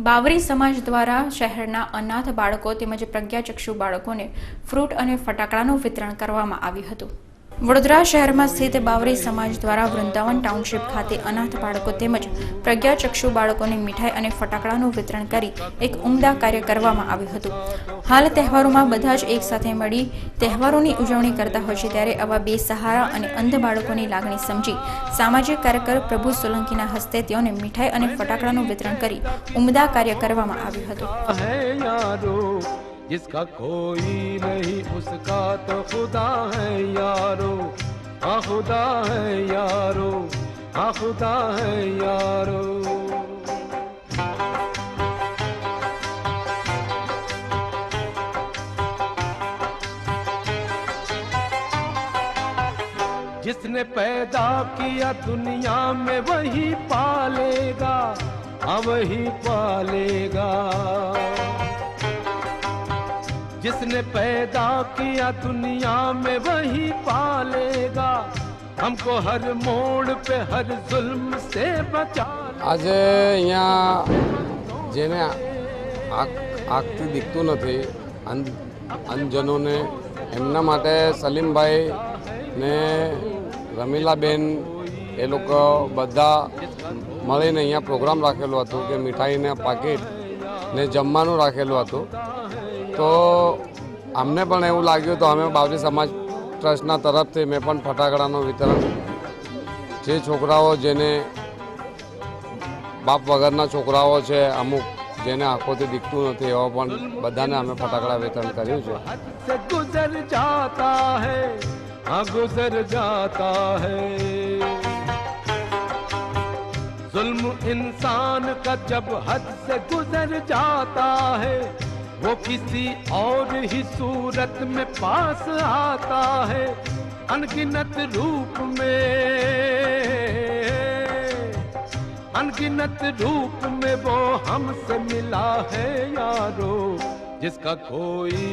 બાવરી સમાજ દ્વારા શહેરના અનાથ બાળકો તેમજ પ્રજ્ઞાચક્ષુ બાળકોને ફ્રૂટ અને ફટાકડાનું વિતરણ કરવામાં આવ્યું હતું। વડોદરા શહેરમાં સ્થિત બાવરી સમાજ દ્વારા વૃંદાવન ટાઉનશીપ ખાતે અનાથ બાળકો તેમજ પ્રજ્ઞાચક્ષુ બાળકોને મીઠાઈ અને ફટાકડાનું વિતરણ કરી એક ઉમદા કાર્ય કરવામાં આવ્યું હતું। હાલ તહેવારોમાં બધા જ એક સાથે મળી તહેવારોની ઉજવણી કરતા હોય છે, ત્યારે આવા બેસહારા અને અંધ બાળકોની લાગણી સમજી સામાજિક કાર્યકર પ્રભુ સોલંકીના હસ્તે તેઓને મીઠાઈ અને ફટાકડાનું વિતરણ કરી ઉમદા કાર્ય કરવામાં આવ્યું હતું। जिसका कोई नहीं उसका तो खुदा है यारो, हाँ खुदा है यारो, हाँ खुदा है यारो। जिसने पैदा किया दुनिया में वही पालेगा, हाँ वही पालेगा। जिसने पैदा किया दुनिया में वही पालेगा, हमको हर मोड़ पे हर जुल्म से बचा। आज यहाँ जेने आँखથી દીખતું નથી અંધજનોને એમના માટે સલીમભાઈ ને રમીલાબેન એ લોકો બધા મળીને અહીંયા પ્રોગ્રામ રાખેલો હતો કે મીઠાઈને પાકીટ ને જમવાનું રાખેલું હતું। તો અમને પણ એવું લાગ્યું તો અમે બાવરી સમાજ ટ્રસ્ટના તરફથી મેં પણ ફટાકડાનું વિતરણ જે છોકરાઓ જેને બાપ વગરના છોકરાઓ છે, અમુક જેને આંખોથી દીખતું નથી એવા પણ બધાને અમે ફટાકડા વિતરણ કર્યું છે। गुजर जाता है, हाँ गुजर जाता है। जुल्म इंसान का जब हद से गुजर जाता है, वो किसी और ही सूरत में पास आता है। अनगिनत रूप में वो हमसे मिला है यारो। जिसका कोई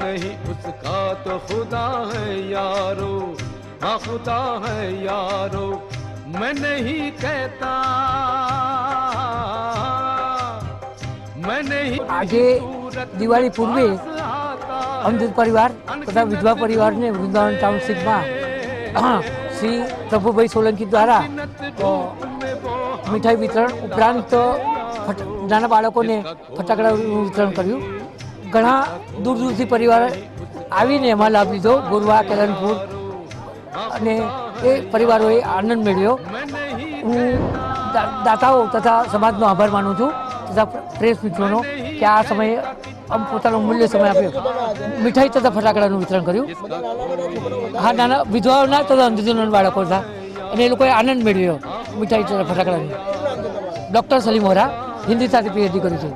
नहीं उसका तो खुदा है यारो, हाँ खुदा है यारो। मैं नहीं कहता આજે દિવાળી પૂર્વે અંધ પરિવાર તથા વિધવા પરિવારને વૃંદાવન ટાઉનશીપમાં શ્રી પ્રભુભાઈ સોલંકી દ્વારા મીઠાઈ વિતરણ ઉપરાંત નાના બાળકોને ફટાકડાનું વિતરણ કર્યું। ઘણા દૂર દૂરથી પરિવાર આવીને એમાં લાભ લીધો। ગોરવા, કેલનપુર અને એ પરિવારોએ આનંદ મેળવ્યો। હું દાતાઓ તથા સમાજનો આભાર માનું છું તથા પ્રેસ મિત્રોનો કે આ સમયે પોતાનો મૂલ્ય સમય આપ્યો, મીઠાઈ તથા ફટાકડાનું વિતરણ કર્યું। હા, નાના વિધવાઓના તથા અંધજનોના બાળકો હતા અને એ લોકોએ આનંદ મેળવ્યો મીઠાઈ તથા ફટાકડાની। ડૉક્ટર સલીમ વોરા, હિન્દી સાથે પીએચડી કર્યું છે।